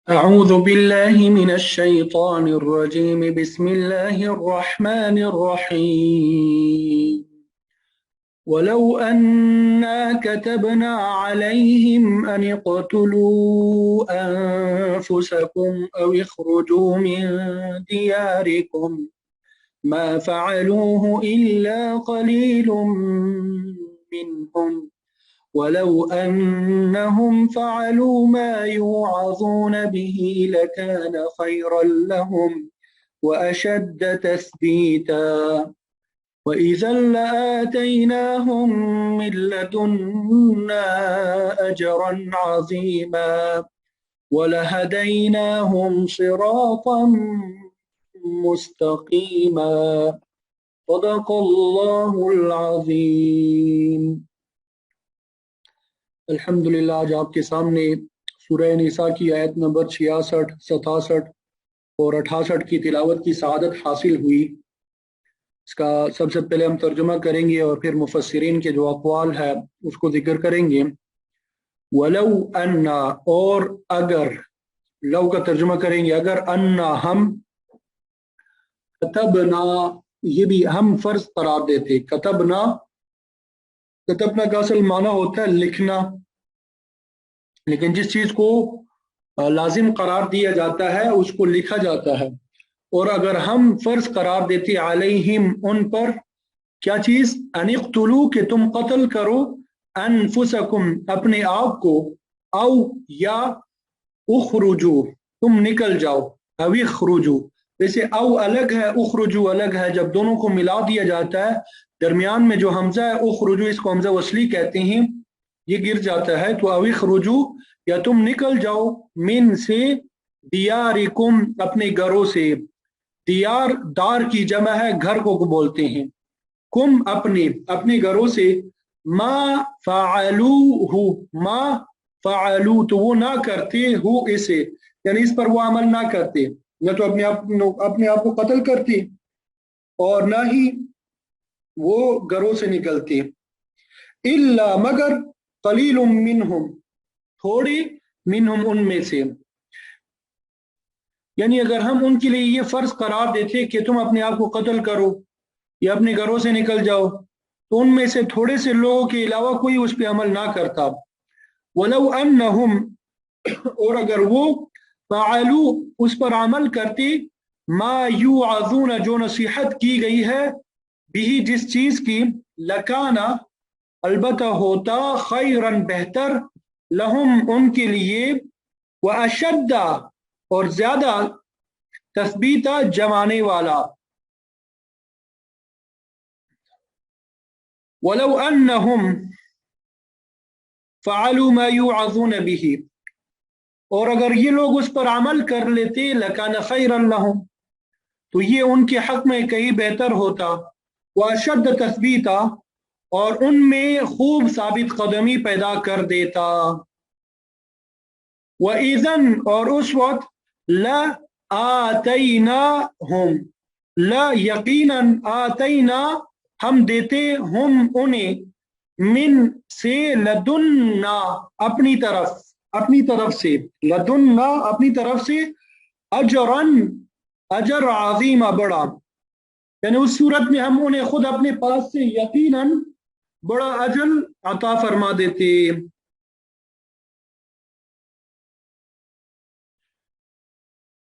أعوذ بالله من الشيطان الرجيم. بسم الله الرحمن الرحيم. ولو أنا كتبنا عليهم أن اقتلوا أنفسكم أو اخرجوا من دياركم ما فعلوه إلا قليل منهم ولو أنهم فعلوا ما يوعظون به لكان خيرا لهم وأشد تثبيتا وإذا لآتيناهم من لدنا أجرا عظيما ولهديناهم صراطا مستقيما. صدق الله العظيم. الحمدللہ آج آپ کے سامنے سورہ نساء کی آیت نمبر 66، 67 اور 68 کی تلاوت کی سعادت حاصل ہوئی۔ اس کا سب سے پہلے ہم ترجمہ کریں گے اور پھر مفسرین کے جو اقوال ہے اس کو ذکر کریں گے۔ وَلَوْ أَنَّا، اور اگر، لو کا ترجمہ کریں گے اگر، انا ہم، کتبنا یہ بھی ہم فرض قرار دیتے۔ کتبنا کا اصل معنی ہوتا ہے لکھنا، لیکن جس چیز کو لازم قرار دیا جاتا ہے اس کو لکھا جاتا ہے۔ اور اگر ہم فرض قرار دیتے علیہم ان پر، کیا چیز؟ ان اقتلوا کہ تم قتل کرو، انفسکم اپنے آپ کو، او یا اخرجو تم نکل جاؤ، او اخرجو، ویسے او الگ ہے اخرجو الگ ہے، جب دونوں کو ملا دیا جاتا ہے درمیان میں جو حمزہ ہے اخرجو، اس کو حمزہ وصلی کہتے ہیں، یہ گر جاتا ہے تو او اخرجو یا تم نکل جاؤ، من سے، دیارکم اپنے گھروں سے، دیار دار کی جمع ہے، گھر کو بولتے ہیں، کم اپنے گھروں سے، ما فعلوہ ما فعلو تو وہ نہ کرتے ہو اسے، یعنی اس پر وہ عمل نہ کرتے، نہ تو اپنے آپ کو قتل کرتے اور نہ ہی وہ گھروں سے نکلتے، الا مگر، قلیل منہم تھوڑی، منہم ان میں سے، یعنی اگر ہم ان کے لیے یہ فرض قرار دیتے کہ تم اپنے آپ کو قتل کرو یا اپنے گھروں سے نکل جاؤ تو ان میں سے تھوڑے سے لوگوں کے علاوہ کوئی اس پہ عمل نہ کرتا۔ وَلَوْ أَنَّهُمْ، اور اگر وہ، فعلوا اس پر عمل کرتے، ما یوعظون جو نصیحت کی گئی ہے، بھی جس چیز کی، لکانا البتہ ہوتا، خیرن بہتر، لہم ان کے لیے، واشد اور زیادہ، تثبیتا جمانے والا۔ وَلَوْ أَنَّهُمْ فَعَلُوا مَا يُوعَظُونَ بِهِ، اور اگر یہ لوگ اس پر عمل کر لیتے، لَكَانَ خَيْرًا لَهُمْ تو یہ ان کے حق میں کہیں بہتر ہوتا، وَأَشَدَّ تَثْبِيتًا اور ان میں خوب ثابت قدمی پیدا کر دیتا، وَإِذًا اور اس وقت، لَآتَيْنَاهُمْ یقیناً، آتینا ہم دیتے، ہم انہیں، من سے، لدنا اپنی طرف سے، لدنا اپنی طرف سے، اجرن اجر، عظیمہ بڑا، یعنی اس صورت میں ہم انہیں خود اپنے پاس سے یقیناً بڑا اجر عطا فرما دیتے۔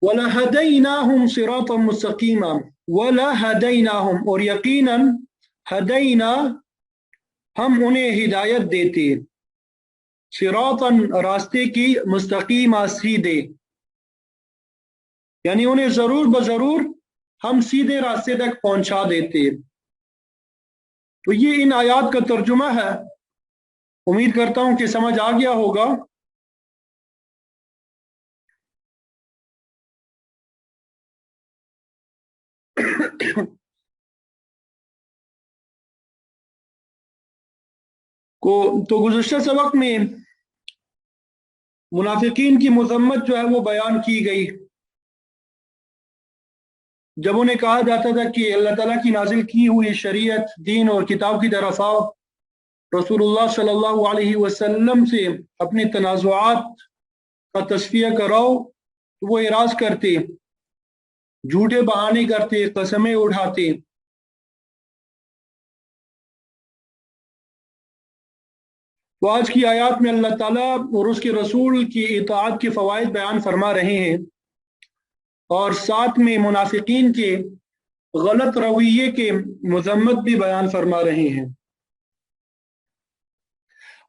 وَلَهَدَيْنَاهُمْ صِرَاطًا مُسْتَقِيمًا، وَلَهَدَيْنَاهُمْ اور یقیناً، ہدینا ہم انہیں ہدایت دیتے، صراطاً راستے کی، مستقیمہ سیدھے، یعنی انہیں ضرور بضرور ہم سیدھے راستے تک پہنچا دیتے۔ تو یہ ان آیات کا ترجمہ ہے، امید کرتا ہوں کہ سمجھ آ گیا ہوگا۔ تو گزشتہ سبق میں منافقین کی مذمت جو ہے وہ بیان کی گئی، جب انہیں کہا جاتا تھا کہ اللہ تعالیٰ کی نازل کی ہوئی شریعت، دین اور کتاب کی طرف آؤ، رسول اللہ صلی اللہ علیہ وسلم سے اپنے تنازعات کا تصفیہ کراؤ تو وہ اعراض کرتے، جھوٹے بہانے کرتے، قسمیں اٹھاتے۔ تو آج کی آیات میں اللہ تعالیٰ اور اس کے رسول کی اطاعت کے فوائد بیان فرما رہے ہیں، اور ساتھ میں منافقین کے غلط رویے کے مذمت بھی بیان فرما رہے ہیں۔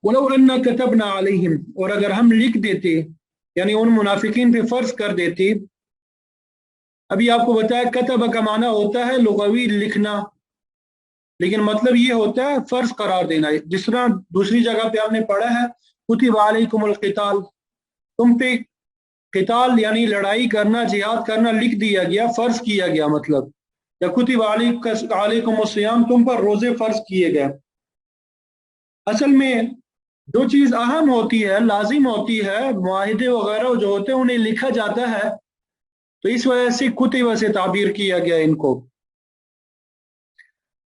وَلَوْ أَنَّا كَتَبْنَا عَلَيْهِمْ، اور اگر ہم لکھ دیتے، یعنی ان منافقین پہ فرض کر دیتے۔ ابھی آپ کو بتایا کتب کا معنی ہوتا ہے لغوی لکھنا، لیکن مطلب یہ ہوتا ہے فرض قرار دینا۔ جس طرح دوسری جگہ پہ آپ نے پڑھا ہے کتب علیکم القتال، تم پہ قتال یعنی لڑائی کرنا، جہاد کرنا لکھ دیا گیا، فرض کیا گیا مطلب، یا کتب علیکم الصیام، تم پر روزے فرض کیے گئے۔ اصل میں جو چیز اہم ہوتی ہے، لازم ہوتی ہے، معاہدے وغیرہ جو ہوتے ہیں انہیں لکھا جاتا ہے، تو اس وجہ سے کتب سے تعبیر کیا گیا ان کو۔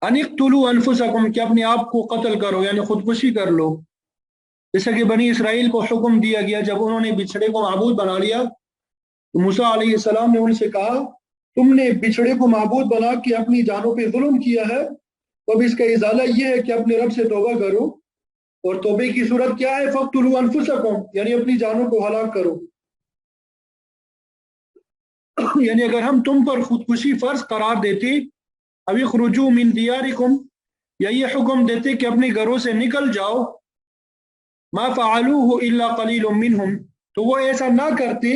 ان اقتلوا انفسکم، کہ اپنے آپ کو قتل کرو یعنی خودکشی کر لو، جیسا کہ بنی اسرائیل کو حکم دیا گیا جب انہوں نے بچھڑے کو معبود بنا لیا، تو موسیٰ علیہ السلام نے ان سے کہا تم نے بچھڑے کو معبود بنا کے اپنی جانوں پہ ظلم کیا ہے، تو اب اس کا ازالہ یہ ہے کہ اپنے رب سے توبہ کرو، اور توبے کی صورت کیا ہے؟ فَاقْتُلُوا أَنفُسَكُمْ، یعنی اپنی جانوں کو ہلاک کرو۔ یعنی اگر ہم تم پر خودکشی فرض قرار دیتے، ابھی اخرجوا من دیارکم، یا یہ حکم دیتے کہ اپنے گھروں سے نکل جاؤ، ما فعلوه الا قلیل منہم، تو وہ ایسا نہ کرتے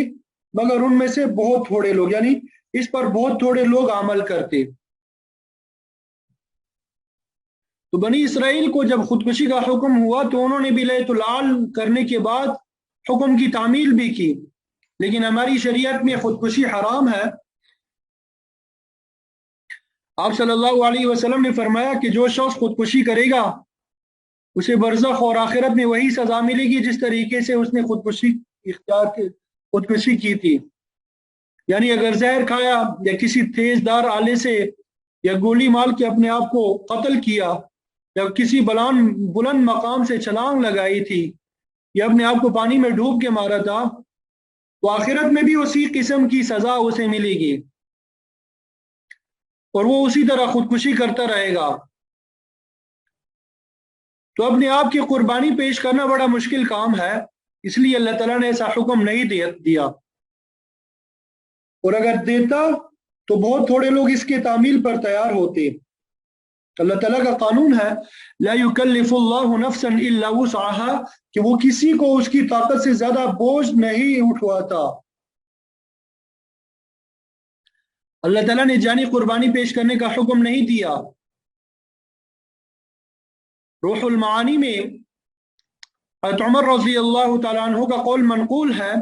مگر ان میں سے بہت تھوڑے لوگ، یعنی اس پر بہت تھوڑے لوگ عمل کرتے۔ تو بنی اسرائیل کو جب خودکشی کا حکم ہوا تو انہوں نے بھی بیت العال کرنے کے بعد حکم کی تعمیل بھی کی، لیکن ہماری شریعت میں خودکشی حرام ہے۔ آپ صلی اللہ علیہ وسلم نے فرمایا کہ جو شخص خودکشی کرے گا اسے برزخ اور آخرت میں وہی سزا ملے گی جس طریقے سے اس نے خودکشی کی تھی، یعنی اگر زہر کھایا یا کسی تیز دار آلے سے یا گولی مار کے اپنے آپ کو قتل کیا، یا کسی بلند مقام سے چھلانگ لگائی تھی، یا اپنے آپ کو پانی میں ڈوب کے مارا تھا، تو آخرت میں بھی اسی قسم کی سزا اسے ملے گی، اور وہ اسی طرح خودکشی کرتا رہے گا۔ تو اپنے آپ کی قربانی پیش کرنا بڑا مشکل کام ہے، اس لیے اللہ تعالیٰ نے ایسا حکم نہیں دیا، اور اگر دیتا تو بہت تھوڑے لوگ اس کے تعمیل پر تیار ہوتے۔ اللہ تعالیٰ کا قانون ہے لا یکلف اللہ نفسا الا وسعها، کہ وہ کسی کو اس کی طاقت سے زیادہ بوجھ نہیں اٹھواتا۔ اللہ تعالیٰ نے جانی قربانی پیش کرنے کا حکم نہیں دیا۔ روح المعانی میں حضرت عمر رضی اللہ تعالیٰ عنہ کا قول منقول ہے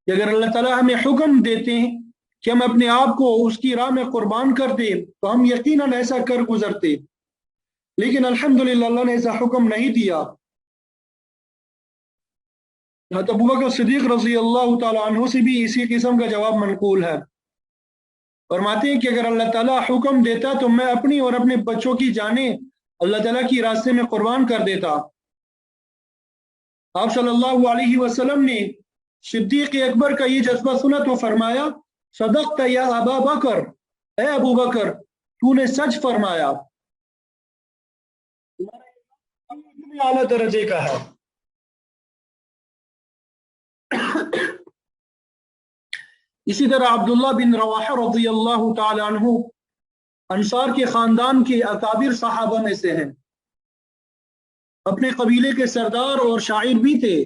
کہ اگر اللہ تعالیٰ ہمیں حکم دیتے ہیں کہ ہم اپنے آپ کو اس کی راہ میں قربان کر دیں تو ہم یقیناً ایسا کر گزرتے، لیکن الحمدللہ اللہ نے ایسا حکم نہیں دیا۔ حضرت ابوبکر صدیق رضی اللہ تعالیٰ عنہ سے بھی اسی قسم کا جواب منقول ہے، فرماتے ہیں کہ اگر اللہ تعالیٰ حکم دیتا تو میں اپنی اور اپنے بچوں کی جانیں اللہ تعالیٰ کی راستے میں قربان کر دیتا۔ آپ صلی اللہ علیہ وسلم نے صدیق اکبر کا یہ جذبہ سنا تو فرمایا صدقت یا ابا بکر، اے ابو بکر تو نے سچ فرمایا، اعلیٰ درجے کا ہے۔ اسی طرح عبداللہ بن رواحہ رضی اللہ تعالی عنہ انصار کے خاندان کے اکابر صحابہ میں سے ہیں، اپنے قبیلے کے سردار اور شاعر بھی تھے،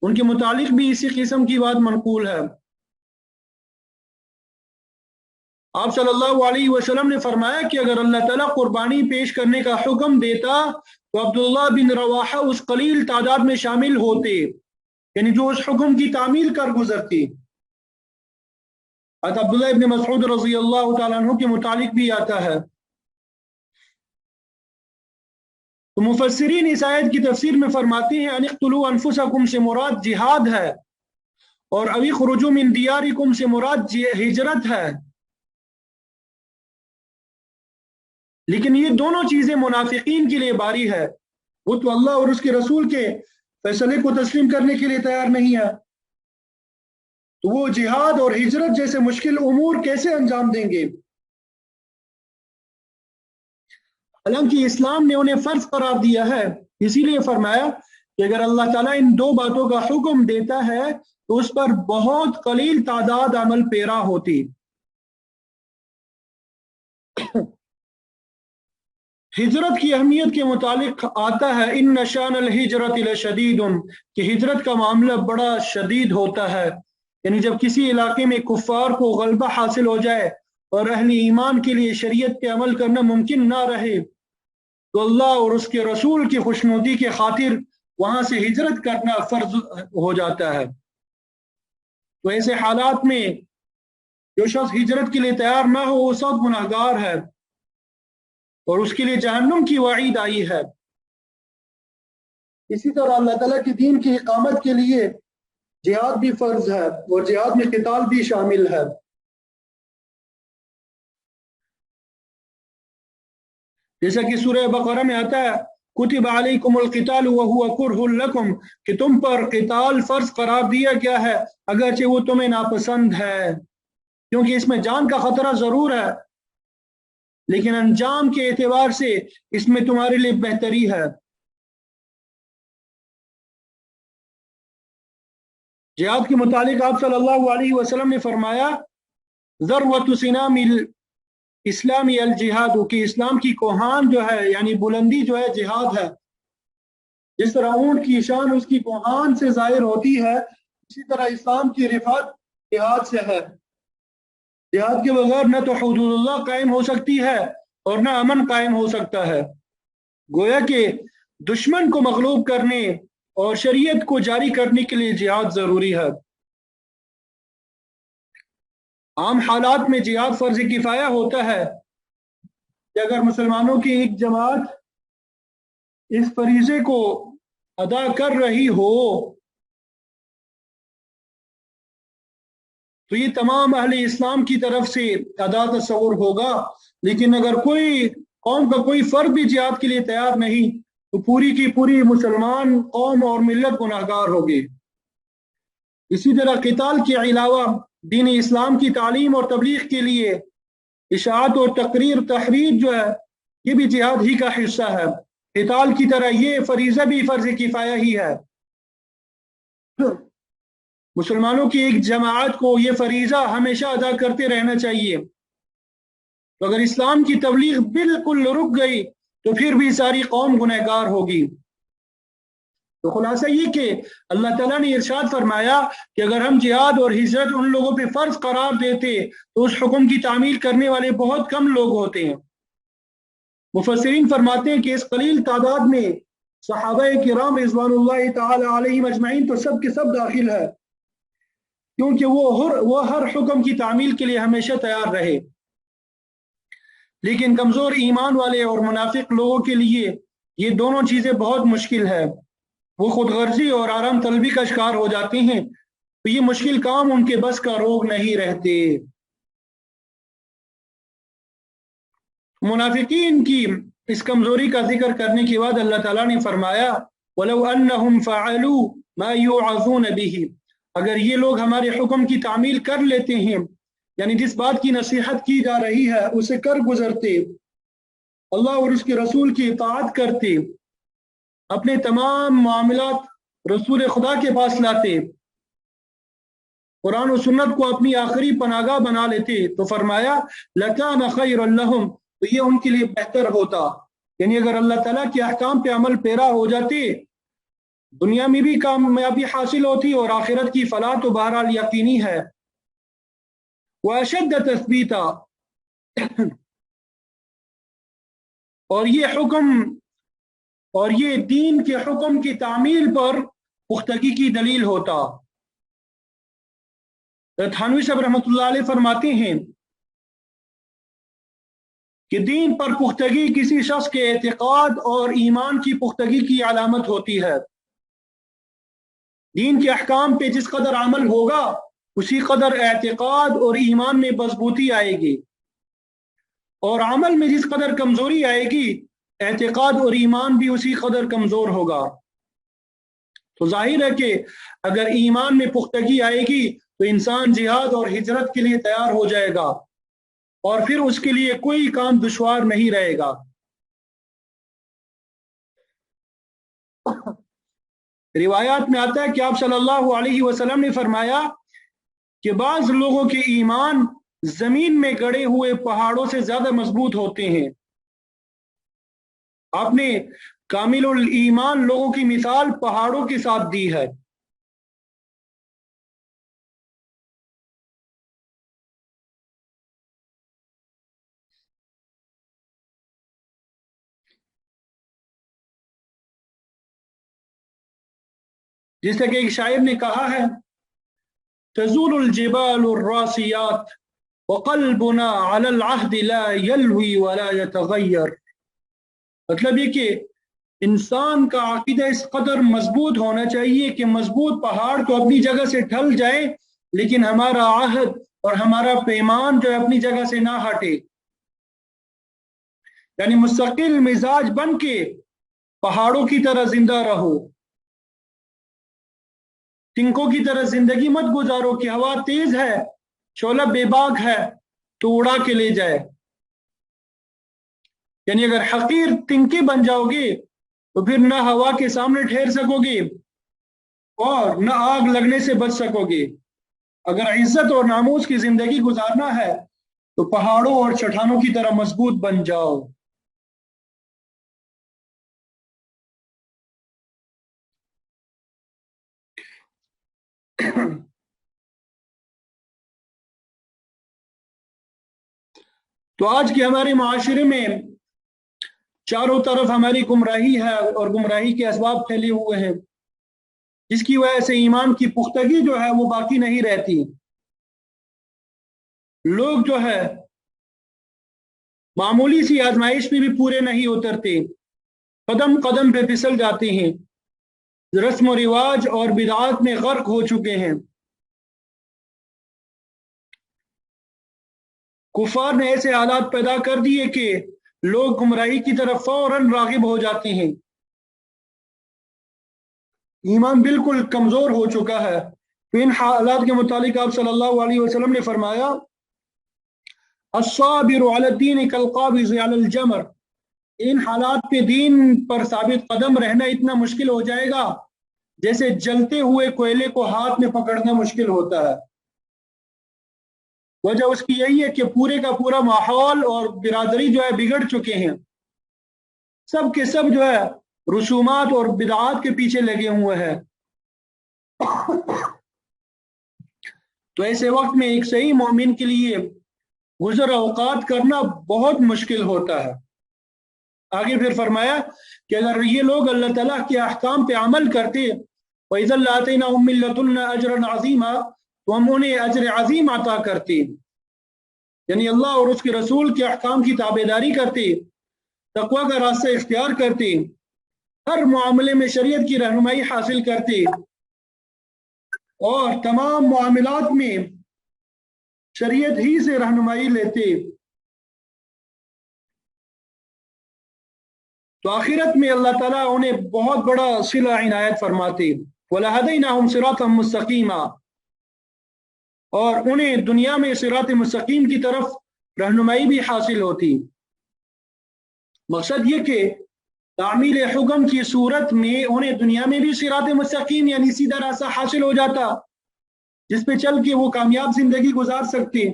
ان کے متعلق بھی اسی قسم کی بات منقول ہے۔ آپ صلی اللہ علیہ وسلم نے فرمایا کہ اگر اللہ تعالیٰ قربانی پیش کرنے کا حکم دیتا تو عبداللہ بن رواحہ اس قلیل تعداد میں شامل ہوتے، یعنی جو اس حکم کی تعمیل کر گزرتی۔ عبداللہ ابن مسعود رضی اللہ تعالیٰ عنہ کے متعلق بھی آتا ہے۔ تو مفسرین اس آیت کی تفسیر میں فرماتے ہیں ان اقتلوا انفسکم سے مراد جہاد ہے، اور ابھی خروج من دیارکم سے مراد ہجرت ہے، لیکن یہ دونوں چیزیں منافقین کے لیے باری ہے، وہ تو اللہ اور اس کے رسول کے فیصلے کو تسلیم کرنے کے لیے تیار نہیں ہے۔ تو وہ جہاد اور ہجرت جیسے مشکل امور کیسے انجام دیں گے؟ حالانکہ اسلام نے انہیں فرض قرار دیا ہے، اسی لیے فرمایا کہ اگر اللہ تعالیٰ ان دو باتوں کا حکم دیتا ہے تو اس پر بہت قلیل تعداد عمل پیرا ہوتی۔ ہجرت کی اہمیت کے متعلق آتا ہے ان نشان الحجرت لشدید، کہ ہجرت کا معاملہ بڑا شدید ہوتا ہے، یعنی جب کسی علاقے میں کفار کو غلبہ حاصل ہو جائے اور اہل ایمان کے لیے شریعت پہ عمل کرنا ممکن نہ رہے تو اللہ اور اس کے رسول کی خوشنودی کے خاطر وہاں سے ہجرت کرنا فرض ہو جاتا ہے۔ تو ایسے حالات میں جو شخص ہجرت کے لیے تیار نہ ہو وہ سخت گناہگار ہے اور اس کے لیے جہنم کی وعید آئی ہے۔ اسی طرح اللہ تعالیٰ کے دین کی اقامت کے لیے جہاد بھی فرض ہے اور جہاد میں قتال بھی شامل ہے۔ جیسا کہ سورہ بقرہ میں آتا ہے کتب علیکم القتال وہو کرہ لکم، کہ تم پر قتال فرض قرار دیا گیا ہے اگرچہ وہ تمہیں ناپسند ہے، کیونکہ اس میں جان کا خطرہ ضرور ہے لیکن انجام کے اعتبار سے اس میں تمہارے لیے بہتری ہے۔ جہاد کے متعلق آپ صلی اللہ علیہ وسلم نے فرمایا ذروۃ سنام اسلامی الجہاد، کہ اسلام کی کوہان جو ہے یعنی بلندی جو ہے جہاد ہے۔ جس طرح اونٹ کی شان اس کی کوہان سے ظاہر ہوتی ہے اسی طرح اسلام کی رفعت جہاد سے ہے۔ جہاد کے بغیر نہ تو حدود اللہ قائم ہو سکتی ہے اور نہ امن قائم ہو سکتا ہے۔ گویا کہ دشمن کو مغلوب کرنے اور شریعت کو جاری کرنے کے لیے جہاد ضروری ہے۔ عام حالات میں جہاد فرض کفایہ ہوتا ہے کہ اگر مسلمانوں کی ایک جماعت اس فریضے کو ادا کر رہی ہو تو یہ تمام اہل اسلام کی طرف سے ادا تصور ہوگا، لیکن اگر کوئی قوم کا کوئی فرد بھی جہاد کے لیے تیار نہیں تو پوری کی پوری مسلمان قوم اور ملت گناہگار ہوگی۔ اسی طرح قتال کے علاوہ دین اسلام کی تعلیم اور تبلیغ کے لیے اشاعت اور تحریر جو ہے یہ بھی جہاد ہی کا حصہ ہے۔ قتال کی طرح یہ فریضہ بھی فرض کفایہ ہی ہے۔ مسلمانوں کی ایک جماعت کو یہ فریضہ ہمیشہ ادا کرتے رہنا چاہیے۔ تو اگر اسلام کی تبلیغ بالکل رک گئی تو پھر بھی ساری قوم گنہگار ہوگی۔ تو خلاصہ یہ کہ اللہ تعالیٰ نے ارشاد فرمایا کہ اگر ہم جہاد اور ہجرت ان لوگوں پہ فرض قرار دیتے تو اس حکم کی تعمیل کرنے والے بہت کم لوگ ہوتے ہیں۔ مفسرین فرماتے ہیں کہ اس قلیل تعداد میں صحابہ کرام رضوان اللہ تعالی علیہم اجمعین تو سب کے سب داخل ہے، کیونکہ وہ ہر حکم کی تعمیل کے لیے ہمیشہ تیار رہے۔ لیکن کمزور ایمان والے اور منافق لوگوں کے لیے یہ دونوں چیزیں بہت مشکل ہے، وہ خود غرضی اور آرام طلبی کا شکار ہو جاتے ہیں، تو یہ مشکل کام ان کے بس کا روگ نہیں رہتے۔ منافقین کی اس کمزوری کا ذکر کرنے کے بعد اللہ تعالیٰ نے فرمایا وَلَوْ أَنَّهُمْ فَعَلُوا مَا يُوعَظُونَ بِهِ، اگر یہ لوگ ہمارے حکم کی تعمیل کر لیتے ہیں، یعنی جس بات کی نصیحت کی جا رہی ہے اسے کر گزرتے، اللہ اور اس کے رسول کی اطاعت کرتے، اپنے تمام معاملات رسول خدا کے پاس لاتے، قرآن و سنت کو اپنی آخری پناہگاہ بنا لیتے، تو فرمایا لَكَانَ خَيْرًا لَهُمْ، تو یہ ان کے لیے بہتر ہوتا۔ یعنی اگر اللہ تعالیٰ کے احکام پہ عمل پیرا ہو جاتے دنیا میں بھی کامیابی حاصل ہوتی اور آخرت کی فلاح تو بہرحال یقینی ہے۔ وَأَشَدَّ تَثْبِيتًا، اور یہ حکم اور یہ دین کے حکم کی تعمیل پر پختگی کی دلیل ہوتا۔ تھانوی صاحب رحمۃ اللہ علیہ فرماتے ہیں کہ دین پر پختگی کسی شخص کے اعتقاد اور ایمان کی پختگی کی علامت ہوتی ہے۔ دین کے احکام پہ جس قدر عمل ہوگا اسی قدر اعتقاد اور ایمان میں مضبوطی آئے گی، اور عمل میں جس قدر کمزوری آئے گی اعتقاد اور ایمان بھی اسی قدر کمزور ہوگا۔ تو ظاہر ہے کہ اگر ایمان میں پختگی آئے گی تو انسان جہاد اور ہجرت کے لیے تیار ہو جائے گا اور پھر اس کے لیے کوئی کام دشوار نہیں رہے گا۔ روایات میں آتا ہے کہ آپ صلی اللہ علیہ وسلم نے فرمایا کہ بعض لوگوں کے ایمان زمین میں گڑے ہوئے پہاڑوں سے زیادہ مضبوط ہوتے ہیں۔ آپ نے کامل الایمان لوگوں کی مثال پہاڑوں کے ساتھ دی ہے۔ جس طرح کہ ایک شاعر نے کہا ہے، تزول الجبال الراسیات وقلبنا على العهد لا يلوي ولا يتغير۔ مطلب یہ کہ انسان کا عقیدہ اس قدر مضبوط ہونا چاہیے کہ مضبوط پہاڑ تو اپنی جگہ سے ڈھل جائے لیکن ہمارا عہد اور ہمارا پیمان جو ہے اپنی جگہ سے نہ ہٹے، یعنی مستقل مزاج بن کے پہاڑوں کی طرح زندہ رہو، تنکوں کی طرح زندگی مت گزارو کہ ہوا تیز ہے، شعلہ بے باک ہے تو اڑا کے لے جائے۔ یعنی اگر حقیر تنکے بن جاؤ گے تو پھر نہ ہوا کے سامنے ٹھہر سکو گے اور نہ آگ لگنے سے بچ سکو گے۔ اگر عزت اور ناموس کی زندگی گزارنا ہے تو پہاڑوں اور چٹانوں کی طرح مضبوط بن جاؤ۔ تو آج کے ہمارے معاشرے میں چاروں طرف ہماری گمراہی ہے اور گمراہی کے اسباب پھیلے ہوئے ہیں، جس کی وجہ سے ایمان کی پختگی جو ہے وہ باقی نہیں رہتی۔ لوگ جو ہے معمولی سی آزمائش میں بھی پورے نہیں اترتے، قدم قدم پہ پھسل جاتے ہیں، رسم و رواج اور بدعات میں غرق ہو چکے ہیں۔ کفار نے ایسے حالات پیدا کر دیے کہ لوگ گمراہی کی طرف فوراً راغب ہو جاتے ہیں۔ ایمان بالکل کمزور ہو چکا ہے۔ ان حالات کے متعلق آپ صلی اللہ علیہ وسلم نے فرمایا، الصابر علی الدین کالقابض علی الجمر۔ ان حالات پہ دین پر ثابت قدم رہنا اتنا مشکل ہو جائے گا جیسے جلتے ہوئے کوئلے کو ہاتھ میں پکڑنا مشکل ہوتا ہے۔ وجہ اس کی یہی ہے کہ پورے کا پورا ماحول اور برادری جو ہے بگڑ چکے ہیں، سب کے سب جو ہے رسومات اور بدعات کے پیچھے لگے ہوئے ہیں۔ تو ایسے وقت میں ایک صحیح مومن کے لیے گزر اوقات کرنا بہت مشکل ہوتا ہے۔ آگے پھر فرمایا کہ اگر یہ لوگ اللہ تعالیٰ کے احکام پہ عمل کرتے، وَإِذَا لَآتَيْنَاهُم مِّن لَّدُنَّا أَجْرًا عَظِيمًا، تو ہم انہیں اجر عظیم عطا کرتے، یعنی اللہ اور اس کے رسول کے احکام کی تابعداری کرتے، تقوی کا راستہ اختیار کرتے، ہر معاملے میں شریعت کی رہنمائی حاصل کرتے اور تمام معاملات میں شریعت ہی سے رہنمائی لیتے، تو آخرت میں اللہ تعالیٰ انہیں بہت بڑا صلہ عنایت فرماتے، وَلَهَدَيْنَاهُمْ صِرَاطًا مُسْتَقِيمًا، اور انہیں دنیا میں صراط مستقیم کی طرف رہنمائی بھی حاصل ہوتی۔ مقصد یہ کہ تعمیل حکم کی صورت میں انہیں دنیا میں بھی صراط مستقیم یعنی سیدھا راستہ حاصل ہو جاتا جس پہ چل کے وہ کامیاب زندگی گزار سکتے،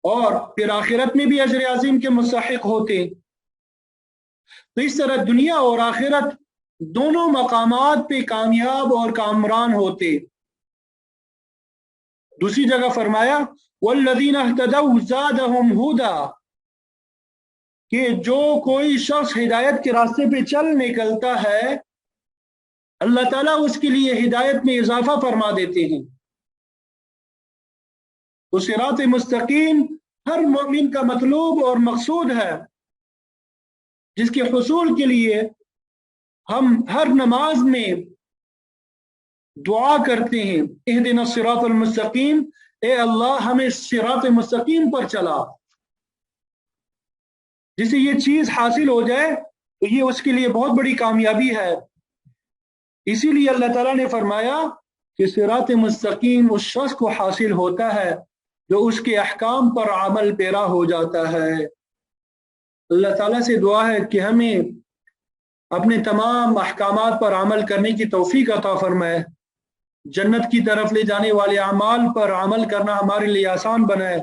اور پھر آخرت میں بھی اجر عظیم کے مستحق ہوتے۔ تو اس طرح دنیا اور آخرت دونوں مقامات پہ کامیاب اور کامران ہوتے۔ دوسری جگہ فرمایا، وَالَّذِينَ اهْتَدَوْا زَادَهُمْ هُدًى، کہ جو کوئی شخص ہدایت کے راستے پہ چل نکلتا ہے اللہ تعالیٰ اس کے لیے ہدایت میں اضافہ فرما دیتے ہیں۔ تو صراط مستقیم ہر مومن کا مطلوب اور مقصود ہے، جس کے حصول کے لیے ہم ہر نماز میں دعا کرتے ہیں، اہدنا الصراط المستقیم، اے اللہ ہمیں صراط مستقیم پر چلا۔ جسے یہ چیز حاصل ہو جائے تو یہ اس کے لیے بہت بڑی کامیابی ہے۔ اسی لیے اللہ تعالیٰ نے فرمایا کہ صراط مستقیم اس شخص کو حاصل ہوتا ہے جو اس کے احکام پر عمل پیرا ہو جاتا ہے۔ اللہ تعالیٰ سے دعا ہے کہ ہمیں اپنے تمام احکامات پر عمل کرنے کی توفیق عطا فرمائے، جنت کی طرف لے جانے والے اعمال پر عمل کرنا ہمارے لیے آسان بنائے،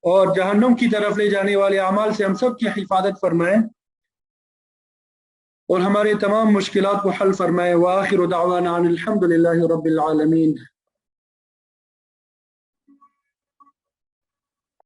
اور جہنم کی طرف لے جانے والے اعمال سے ہم سب کی حفاظت فرمائے، اور ہماری تمام مشکلات کو حل فرمائے۔ وآخر دعوانا ان الحمد للہ رب العالمین۔